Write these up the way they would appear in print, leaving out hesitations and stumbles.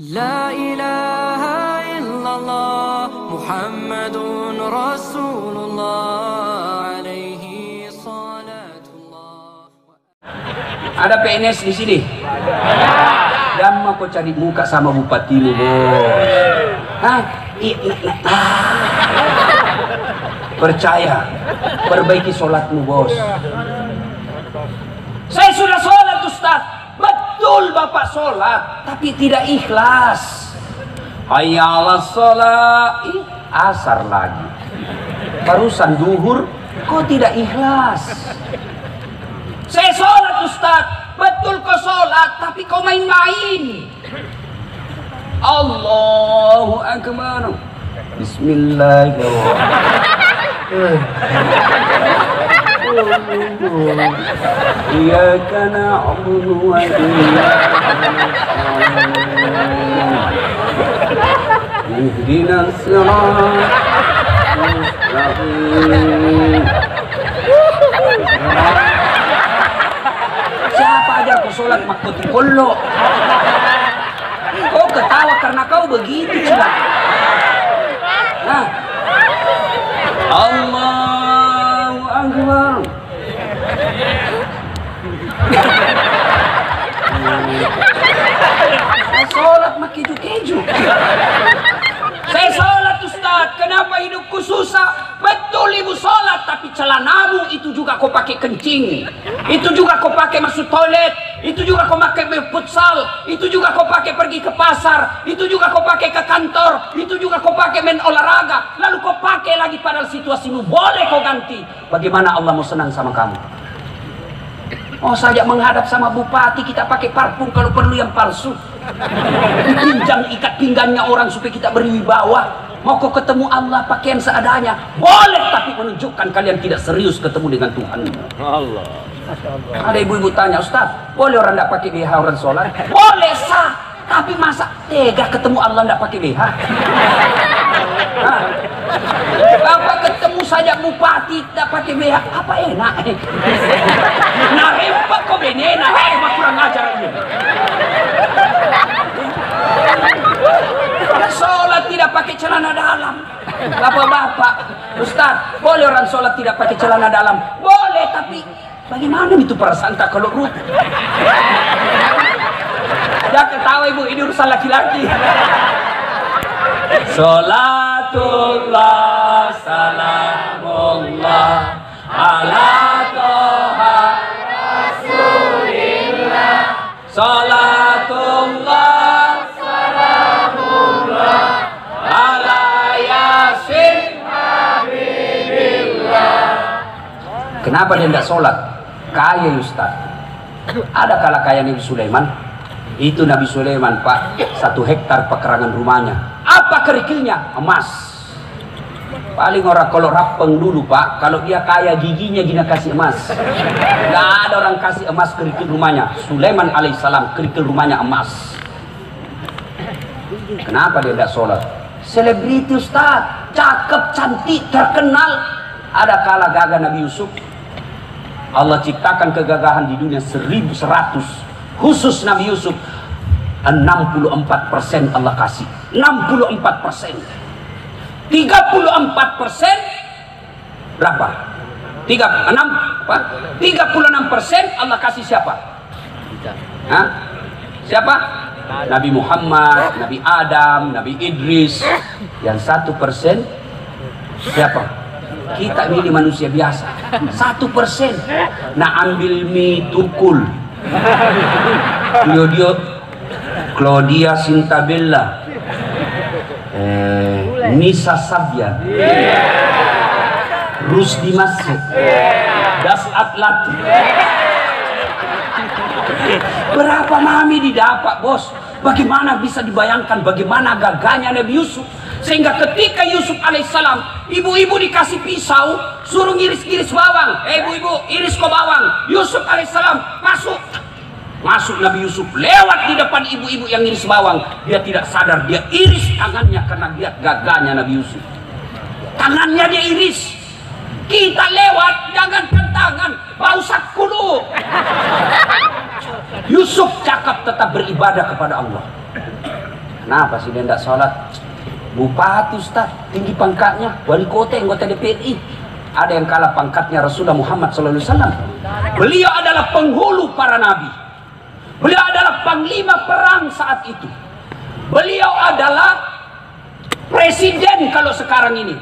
La ilaha illallah Muhammadun Rasulullah alaihi salatullah. Ada PNS di sini? Dan mau kau cari muka sama bupati lu, bos. Hah? Percaya, perbaiki sholatmu, bos. Saya sudah sholat, Ustaz. Betul Bapak sholat, tapi tidak ikhlas. Hayya 'alas sholat, asar lagi. Barusan duhur, kok tidak ikhlas? Saya sholat, Ustaz. Betul kau sholat, tapi kau main-main. Allahu Akbar. Bismillahirrahmanirrahim. Iyyaka na'budu wa iyyaka nasta'in. Ihdinas siratal mustaqim. Siapa ajar kau sholat makuti kollo? Kau ketawa karena kau begitu sudah. Nah, Allahu Akbar. Saya sholat mak keju-keju. Saya sholat, Ustaz. Kenapa hidupku susah? Betul ibu sholat, tapi celanamu itu juga kau pakai kencing. Itu juga kau pakai masuk toilet. Itu juga kau pakai futsal. Itu juga kau pakai pergi ke pasar. Itu juga kau pakai ke kantor. Itu juga kau pakai main olahraga. Lalu kau pakai lagi padahal situasimu boleh kau ganti. Bagaimana Allah mau senang sama kamu? Oh, saja menghadap sama bupati kita pakai parfum kalau perlu yang palsu. Dipinjam ikat pinggangnya orang supaya kita berwibawa. Mau kau ketemu Allah pakaian seadanya boleh, tapi menunjukkan kalian tidak serius ketemu dengan Tuhan. Allah. Ada ibu-ibu tanya, Ustaz, boleh orang tidak pakai BH orang sholat? Boleh sah, tapi masa tega ketemu Allah tidak pakai BH? Apa ketemu saja bupati tidak pakai BH? Apa enak? Nah, rempak kau benena, mah kurang ajar ini. Sholat tidak pakai celana dalam. Bapak-bapak, Ustaz, boleh orang sholat tidak pakai celana dalam? Boleh, tapi bagaimana itu perasaan tak kalau ruh? Jangan ketawa ibu, ini urusan laki-laki. Sholatullah, salamullah, ala toha rasulillah. Sholatullah, salamullah, ala yasin habibillah. Kenapa dia tidak sholat? Kaya, Ustaz. Ada kala kaya Nabi Sulaiman. Itu Nabi Sulaiman, Pak, 1 hektar pekarangan rumahnya. Apa kerikilnya? Emas. Paling orang kalau rapeng dulu, Pak, kalau dia kaya giginya gina kasih emas. Gak ada orang kasih emas kerikil rumahnya. Sulaiman alaihissalam kerikil rumahnya emas. Kenapa dia tidak sholat? Selebriti, Ustaz, cakep, cantik, terkenal. Ada kala gagah Nabi Yusuf. Allah ciptakan kegagahan di dunia 1100. Khusus Nabi Yusuf 64% Allah kasih. 64%. 34% berapa? 36% Allah kasih siapa? Hah? Siapa? Nabi Muhammad, Nabi Adam, Nabi Idris. Yang 1% siapa? Kita ini manusia biasa. 1%. Nah, ambil mie tukul. Claudia Sintabella, Nisa Sabya, Rusdi Masuk, Das Atlati. Berapa mami didapat, bos? Bagaimana bisa dibayangkan bagaimana gagahnya Nabi Yusuf? Sehingga ketika Yusuf alaihissalam, ibu-ibu dikasih pisau, suruh ngiris-ngiris bawang. Ibu-ibu, iris kau bawang. Yusuf alaihissalam masuk Nabi Yusuf lewat di depan ibu-ibu yang iris bawang. Dia tidak sadar, dia iris tangannya karena lihat gagahnya Nabi Yusuf. Tangannya dia iris. Kita lewat, jangankan tangan, bau sakulu. Yusuf cakap tetap beribadah kepada Allah. Kenapa sih dia tidak sholat? Bupati Ustaz, tinggi pangkatnya, wali kota, anggota DPRI. Ada yang kalah pangkatnya Rasulullah Muhammad SAW. Beliau adalah penghulu para nabi. Beliau adalah panglima perang saat itu. Beliau adalah presiden kalau sekarang ini.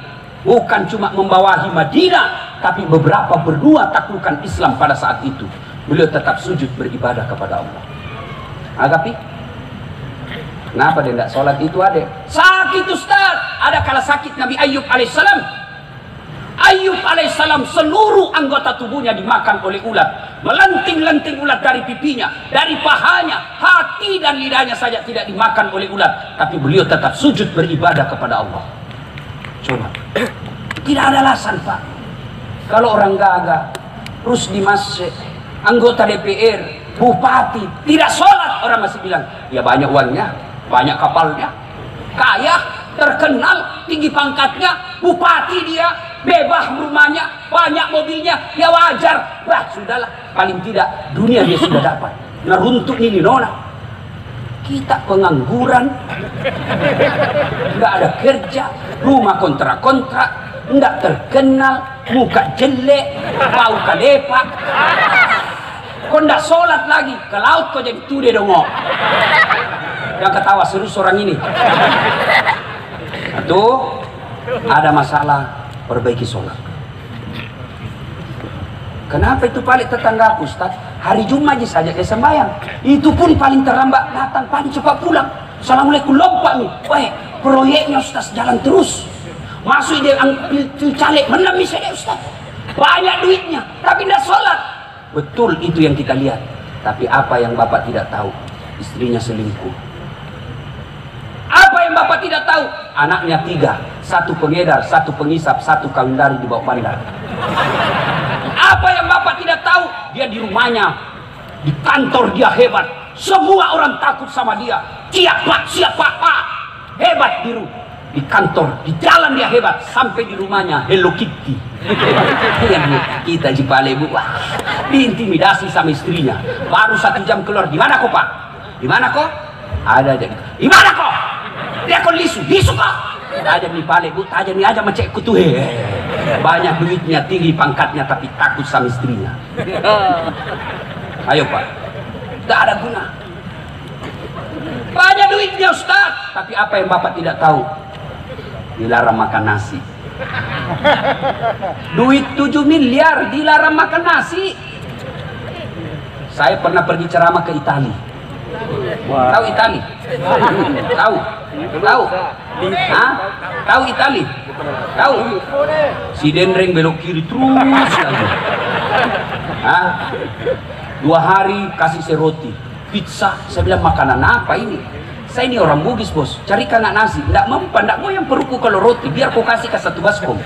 Bukan cuma membawahi Madinah, tapi beberapa berdua taklukan Islam pada saat itu. Beliau tetap sujud beribadah kepada Allah. Agapi? Kenapa dia tidak sholat itu ada? Sakit Ustaz. Ada kala sakit Nabi Ayub alaihissalam. Ayub alaihissalam seluruh anggota tubuhnya dimakan oleh ulat. Melenting-lenting ulat dari pipinya, dari pahanya, hati dan lidahnya saja tidak dimakan oleh ulat. Tapi beliau tetap sujud beribadah kepada Allah. Coba. Tidak ada alasan Pak. Kalau orang gagah, terus di masjid, anggota DPR, bupati, tidak sholat, orang masih bilang, ya banyak uangnya, banyak kapalnya, kaya, terkenal, tinggi pangkatnya, bupati dia, bebas rumahnya, banyak mobilnya, ya wajar. Bah, sudahlah, paling tidak dunia dia sudah dapat. Nah, untuk ini nona, kita pengangguran, nggak ada kerja, rumah kontrak-kontrak, nggak terkenal, muka jelek, bau kalepak. Kau nggak sholat lagi, ke laut kau jadi tude dong. Yang ketawa serius orang ini. Itu ada masalah, perbaiki sholat. Kenapa itu paling tetangga Ustaz? Hari Jumat saja dia sembahyang. Itu pun paling terlambat datang, paling cepat pulang. Assalamualaikum, lompat nih. Wah, proyeknya Ustaz jalan terus. Masuk dia ambil caleg, menang misalnya Ustaz. Banyak duitnya, tapi tidak sholat. Betul itu yang kita lihat. Tapi apa yang Bapak tidak tahu? Istrinya selingkuh. Apa yang Bapak tidak tahu? Anaknya 3. 1 pengedar, 1 pengisap, 1 kawindari di bawah pandang. Apa yang Bapak tidak tahu? Dia di rumahnya, di kantor dia hebat. Semua orang takut sama dia. Siapa? Hebat di kantor, di jalan dia hebat. Sampai di rumahnya Hello Kitty. Kita jipale bu, diintimidasi sama istrinya. Baru 1 jam keluar. Di mana kok Pak? Di mana kok? Ada aja. Di mana kok? Dia kok lisu kok? Tajam di pale bu, tajam ni aja macam kutu. Banyak duitnya, tinggi pangkatnya, tapi takut sama istrinya. Ayo Pak, tak ada guna. Banyak duitnya Ustaz, tapi apa yang Bapak tidak tahu? Dilarang makan nasi. Duit 7 miliar dilarang makan nasi. Saya pernah pergi ceramah ke Italia. Tahu Italia? Tahu? Hah? Tahu Italia? Tahu? Si Dendreng belok kiri terus lagi. Hah? 2 hari kasih saya roti, pizza. Saya bilang makanan apa ini? Saya ini orang Bugis bos, carikan nggak nasi. Nggak mempan, nggak mau yang perutku kalau roti. Biar kau kasih ke 1 baskom.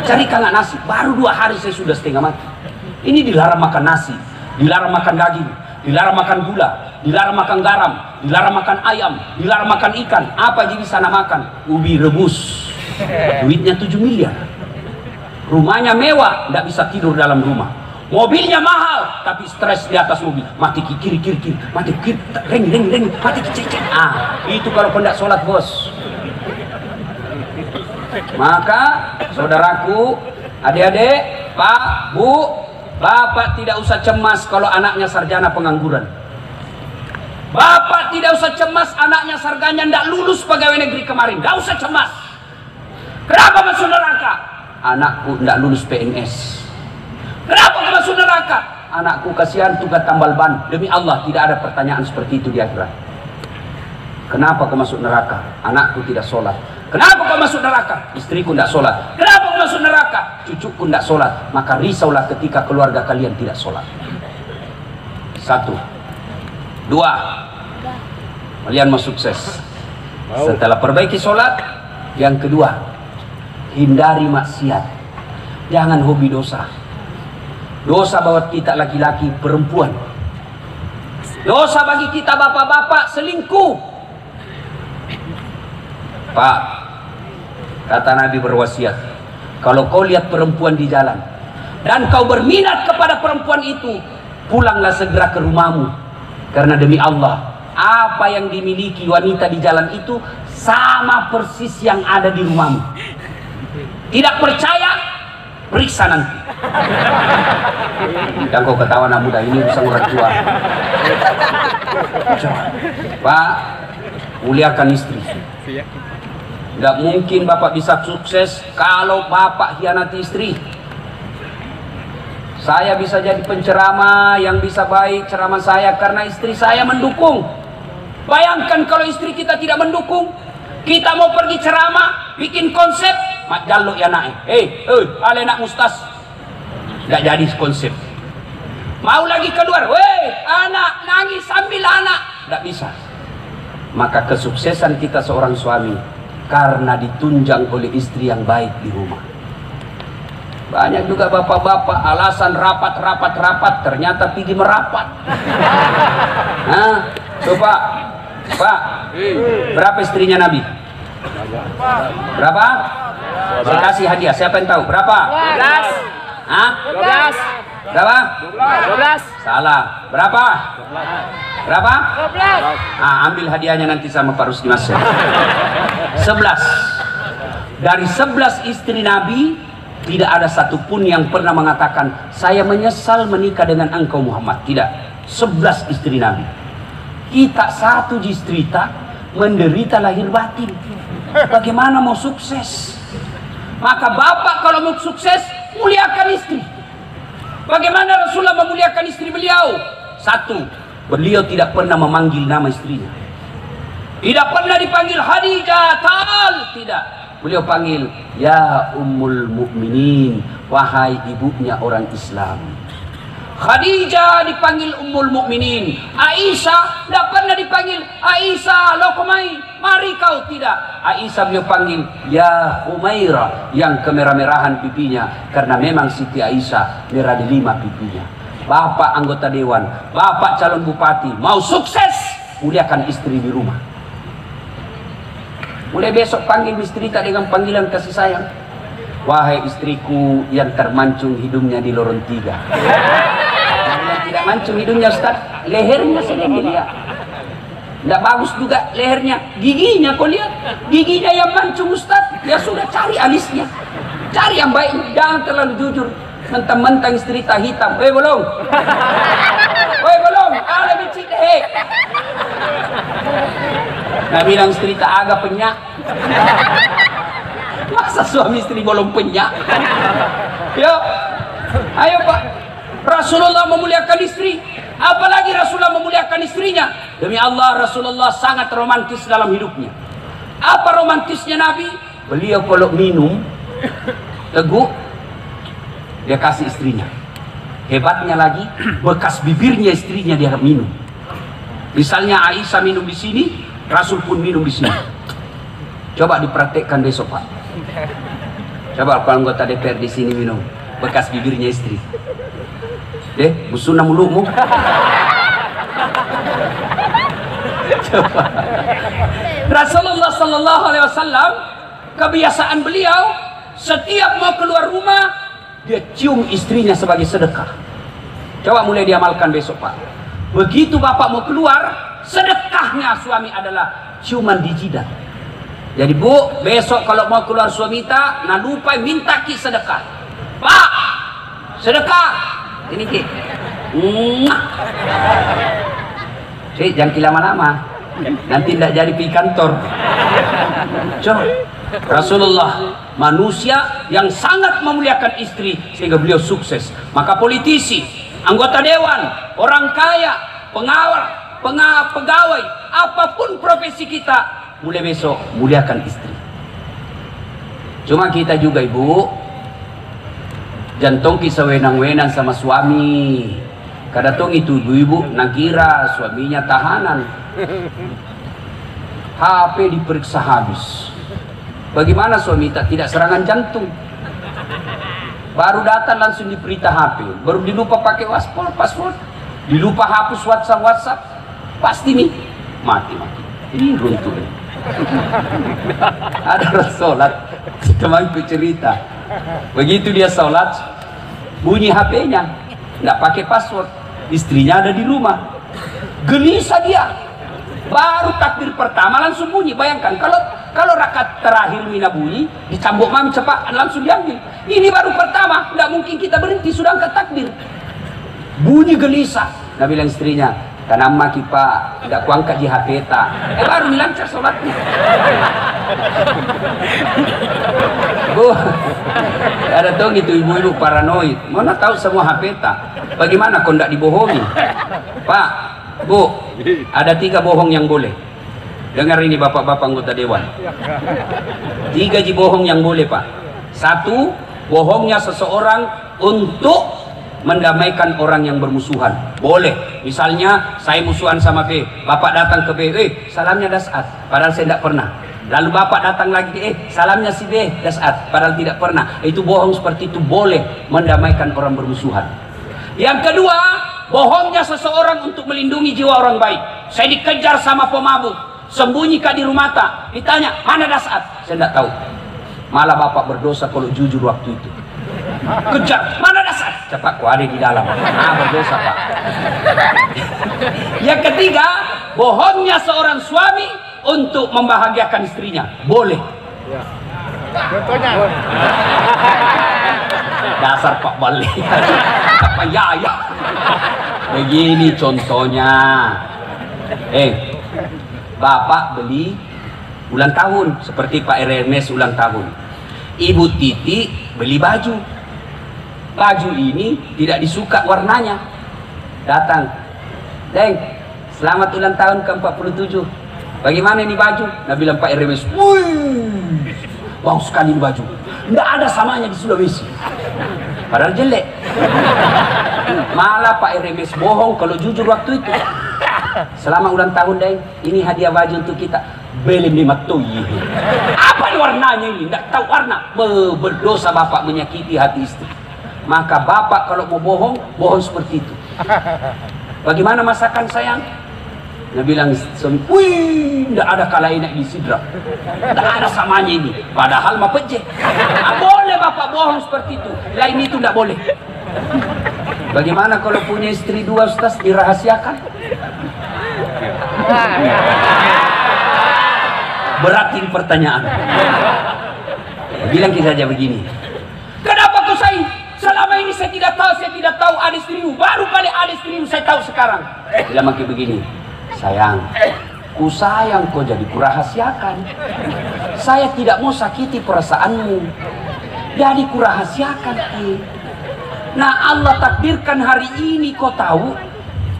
Carikan nggak nasi. Baru 2 hari saya sudah setengah mati. Ini dilarang makan nasi, dilarang makan daging, dilarang makan gula, dilarang makan garam, dilarang makan ayam, dilarang makan ikan. Apa jadi sana makan? Ubi rebus. Duitnya 7 miliar. Rumahnya mewah, nggak bisa tidur dalam rumah. Mobilnya mahal, tapi stres di atas mobil. Mati kiri, mati kiri, reng, mati kiri. Itu kalau hendak sholat bos. Maka saudaraku, adik-adik, Pak, Bu, Bapak tidak usah cemas kalau anaknya sarjana pengangguran. Bapak tidak usah cemas anaknya sarjana tidak lulus pegawai negeri kemarin. Tidak usah cemas. Kenapa masuk neraka? Anakku tidak lulus PNS. Kenapa kau masuk neraka? Anakku kasihan tugas tambal ban. Demi Allah tidak ada pertanyaan seperti itu di akhirat. Kenapa kau masuk neraka? Anakku tidak sholat. Kenapa kau masuk neraka? Istriku tidak sholat. Kenapa kau masuk neraka? Cucuku tidak sholat. Maka risaulah ketika keluarga kalian tidak sholat. 1. 2. Kalian mau sukses. Setelah perbaiki sholat. Yang kedua, hindari maksiat. Jangan hobi dosa. Dosa buat kita laki-laki, perempuan. Dosa bagi kita bapak-bapak, selingkuh. Pak, kata Nabi berwasiat, kalau kau lihat perempuan di jalan dan kau berminat kepada perempuan itu, pulanglah segera ke rumahmu. Karena demi Allah, apa yang dimiliki wanita di jalan itu sama persis yang ada di rumahmu. Tidak percaya? Periksa nanti. Dan kau ketawa anak muda, ini urusan orang tua. Pak, muliakan istri. Tidak mungkin bapak bisa sukses kalau bapak hianati istri. Saya bisa jadi penceramah yang bisa baik ceramah saya karena istri saya mendukung. Bayangkan kalau istri kita tidak mendukung. Kita mau pergi ceramah, bikin konsep, mak jaluk ya nak. Ale nak mustas. Tidak jadi konsep. Mau lagi keluar, anak nangis sambil anak. Tidak bisa. Maka kesuksesan kita seorang suami karena ditunjang oleh istri yang baik di rumah. Banyak juga bapak-bapak alasan rapat, ternyata pergi merapat. Nah, coba, Pak, berapa istrinya Nabi? Berapa? Saya kasih hadiah, siapa yang tahu? Berapa? 12. Hah? 12. Berapa? 12. Salah. Berapa? Berapa? 12. Ambil hadiahnya nanti sama Pak Rusdi Mas. 11. Dari 11 istri Nabi, tidak ada satupun yang pernah mengatakan saya menyesal menikah dengan engkau Muhammad. Tidak. 11 istri Nabi. Kita satu istrita menderita lahir batin. Bagaimana mau sukses? Maka bapak kalau mau sukses, muliakan istri. Bagaimana Rasulullah memuliakan istri beliau? Satu, beliau tidak pernah memanggil nama istrinya. Tidak pernah dipanggil Khadijah, tidak. Beliau panggil ya Ummul Mukminin, wahai ibunya orang Islam. Khadijah dipanggil Ummul Mukminin. Aisyah tidak pernah dipanggil Aisyah lokomai, mari kau, tidak. Aisyah beliau panggil ya Humairah, yang kemerah-merahan pipinya karena memang Siti Aisyah merah di 5 pipinya. Bapak anggota dewan, bapak calon bupati, mau sukses, muliakan istri di rumah. Mulai besok panggil istri tak dengan panggilan kasih sayang. Wahai istriku yang termancung hidungnya di lorong 3. Yang tidak mancung hidungnya Ustaz, lehernya saja lihat. Tidak bagus juga lehernya, giginya kau lihat. Giginya yang mancung Ustaz, ya sudah cari alisnya. Cari yang baik, jangan terlalu jujur. Mentang-mentang istri tak hitam. Belum. Belum. Ada bicik deh. Nah bilang istri tak agak penyak. Masa suami istri belum penyak? Yuk, ayo Pak. Rasulullah memuliakan istri. Apalagi Rasulullah memuliakan istrinya. Demi Allah, Rasulullah sangat romantis dalam hidupnya. Apa romantisnya Nabi? Beliau kalau minum teguk, dia kasih istrinya. Hebatnya lagi, bekas bibirnya istrinya dia minum. Misalnya Aisyah minum di sini, Rasul pun minum di sini. Coba dipraktekkan besok Pak. Coba kalau anggota DPR di sini minum, bekas bibirnya istri. Musuna mulutmu. Rasulullah Sallallahu Alaihi Wasallam, kebiasaan beliau setiap mau keluar rumah dia cium istrinya sebagai sedekah. Coba mulai diamalkan besok Pak. Begitu bapak mau keluar, sedekahnya suami adalah ciuman di jidat. Jadi Bu, besok kalau mau keluar suami tak, nah lupa minta ki sedekah. Pak, sedekah. Ini ki. Jangan lama-lama. Nanti tidak jadi pergi kantor. Coba. Rasulullah manusia yang sangat memuliakan istri sehingga beliau sukses. Maka politisi, anggota dewan, orang kaya, pegawai, apapun profesi kita, mulai besok muliakan istri. Cuma kita juga ibu, jantung kisah wenang-wenang sama suami. Kadang itu ibu-ibu nakira suaminya tahanan. HP diperiksa habis. Bagaimana suami tidak serangan jantung? Baru datang langsung diperintah HP, baru dilupa pakai password, dilupa hapus WhatsApp, pasti nih mati. Ini runtuh. Ada orang sholat, temanku cerita, begitu dia sholat, bunyi HP-nya, nggak pakai password, istrinya ada di rumah, gelisah dia, Baru takbir pertama langsung bunyi. Bayangkan kalau rakaat terakhir mina bunyi, dicambuk mami cepat langsung diambil. Ini baru pertama, nggak mungkin kita berhenti sudah angkat takbir. Bunyi gelisah. Nah bilang istrinya, kenapa kita tidak kuangkat di HP ta? Baru lancar sholatnya. Bu, ada tuh gitu ibu-ibu paranoid. Mana tahu semua HP ta? Bagaimana kau tidak dibohongi? Pak, Bu, ada 3 bohong yang boleh. Dengar ini bapak-bapak anggota dewan. 3 bohong yang boleh, Pak. 1, bohongnya seseorang untuk mendamaikan orang yang bermusuhan. Boleh. Misalnya saya musuhan sama B, bapak datang ke B, salamnya Dasat, padahal saya tidak pernah. Lalu bapak datang lagi, salamnya si B, Dasat, padahal tidak pernah. Itu bohong seperti itu boleh mendamaikan orang bermusuhan. Yang kedua, bohongnya seseorang untuk melindungi jiwa orang baik. Saya dikejar sama pemabuk, sembunyi kah di rumah tak? Ditanya, mana Dasat? Saya tidak tahu. Malah bapak berdosa kalau jujur waktu itu. Kejar, mana Dasat? Cepat ku ada di dalam. Berdosa Pak. Yang ketiga, bohongnya seorang suami untuk membahagiakan istrinya. Boleh. Contohnya. Dasar Pak Balik. Apa ya? Begini contohnya. Bapak beli ulang tahun seperti Pak Hermes ulang tahun. Ibu Titi beli baju. Baju ini tidak disuka warnanya. Datang, Deng, selamat ulang tahun ke-47. Bagaimana ini baju? Nah bilang Pak Hermes, wih, bagus sekali ini baju. Nggak ada samanya di Sulawesi. Padahal jelek. Malah Pak Hermes bohong kalau jujur waktu itu. Selamat ulang tahun, Deng. Ini hadiah baju untuk kita. Belum dimatuhi. Apa warnanya ini? Nggak tahu warna. Berdosa bapak menyakiti hati istri. Maka bapak kalau mau bohong, bohong seperti itu. Bagaimana masakan sayang? Dia bilang, wih, tidak ada kalainya di sidra. Tidak ada samanya ini. Padahal mah pejeh. Boleh bapak bohong seperti itu. Lain itu tidak boleh. Bagaimana kalau punya istri 2 Ustaz dirahasiakan? Beratin pertanyaan. Bilang kita saja begini. Kenapa kau sayang? Selama ini saya tidak tahu ada istrimu. Baru kali ada istrimu saya tahu sekarang. Bilang makin begini. Sayang, ku sayang kau jadi kurahasiakan. Saya tidak mau sakiti perasaanmu. Jadi kurahasiakan. Nah Allah takdirkan hari ini kau tahu.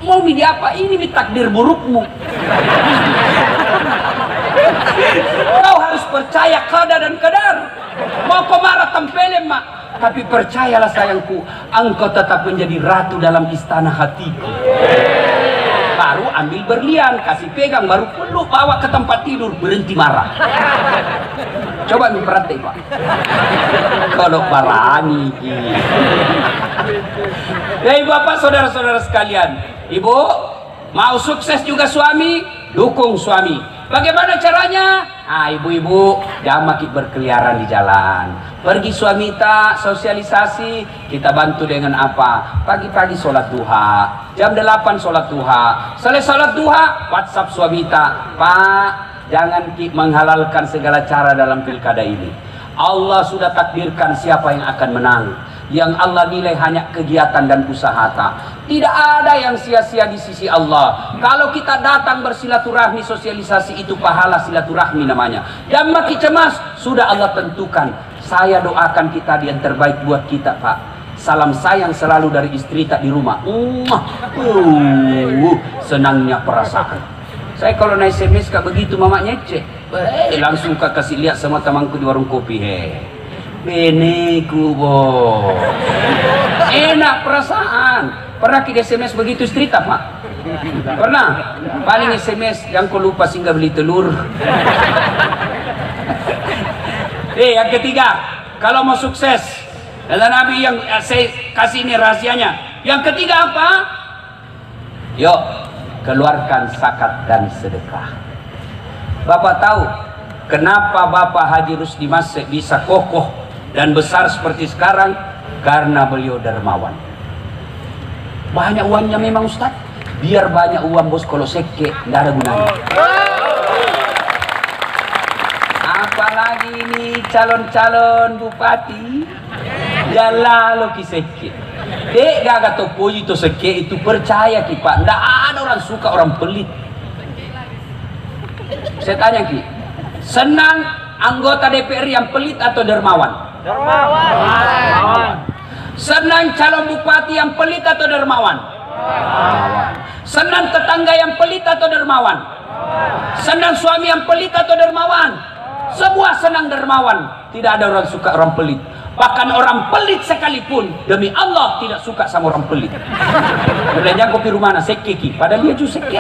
Mau milih apa? Ini takdir burukmu. Kau harus percaya qada dan qadar. Mau kau marah tempelin mak, tapi percayalah sayangku, engkau tetap menjadi ratu dalam istana hatiku. Baru ambil berlian, kasih pegang, baru peluk, bawa ke tempat tidur, berhenti marah. Coba memperhati Pak. Kalau parani. Hei bapak saudara-saudara sekalian, ibu mau sukses juga suami, dukung suami. Bagaimana caranya? Ibu-ibu jangan makin berkeliaran di jalan. Pergi suami tak sosialisasi, kita bantu dengan apa? Pagi-pagi sholat duha, jam 8 sholat duha. Selesai sholat duha, WhatsApp suami tak, Pak, jangan menghalalkan segala cara dalam pilkada ini. Allah sudah takdirkan siapa yang akan menang. Yang Allah nilai hanya kegiatan dan usaha. Tidak ada yang sia-sia di sisi Allah. Kalau kita datang bersilaturahmi, sosialisasi itu pahala silaturahmi namanya. Dan makin cemas, sudah Allah tentukan. Saya doakan kita yang terbaik buat kita Pak. Salam sayang selalu dari istri tak di rumah. Senangnya perasaan. Saya kalau naik SMS kak begitu mamanya cek. Langsung kak kasih lihat sama temanku di warung kopi. Bene kubo. Enak perasaan. Pernah kita SMS begitu istri tak Pak? Pernah? Paling SMS yang kau lupa singgah beli telur. Yang ketiga, kalau mau sukses, kata Nabi yang saya kasih ini rahasianya. Yang ketiga apa? Yuk, keluarkan zakat dan sedekah. Bapak tahu kenapa Bapak Haji Rusdi Masek bisa kokoh dan besar seperti sekarang? Karena beliau dermawan. Banyak uangnya memang Ustaz, Biar banyak uang bos, kalau seke nggak ada gunanya. Apalagi ini calon-calon bupati, jalan ki seke. Dek gak topoji to seke itu, percaya ki Pak, nggak ada orang suka orang pelit. Saya tanya ki, senang anggota DPR yang pelit atau dermawan? Dermawan. Senang calon bupati yang pelit atau dermawan? Senang tetangga yang pelit atau dermawan? Senang suami yang pelit atau dermawan? Semua senang dermawan. Tidak ada orang suka orang pelit. Bahkan orang pelit sekalipun, demi Allah tidak suka sama orang pelit. Belanja kopi rumah sekeki, padahal dia juga seke.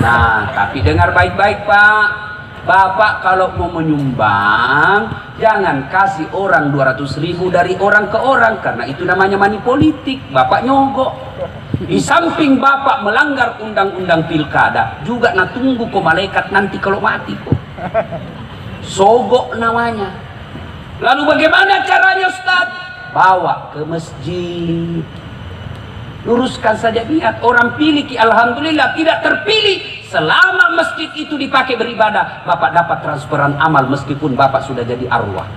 Nah, tapi dengar baik-baik Pak. Bapak kalau mau menyumbang, jangan kasih orang 200.000 dari orang ke orang, karena itu namanya money politik. Bapak nyogok. Di samping Bapak melanggar undang-undang pilkada, juga nak tunggu kok malaikat nanti kalau mati kok. Sogok namanya. Lalu bagaimana caranya Ustaz? Bawa ke masjid. Luruskan saja niat. Orang pilih ki, alhamdulillah tidak terpilih. Selama masjid itu dipakai beribadah, Bapak dapat transferan amal meskipun Bapak sudah jadi arwah.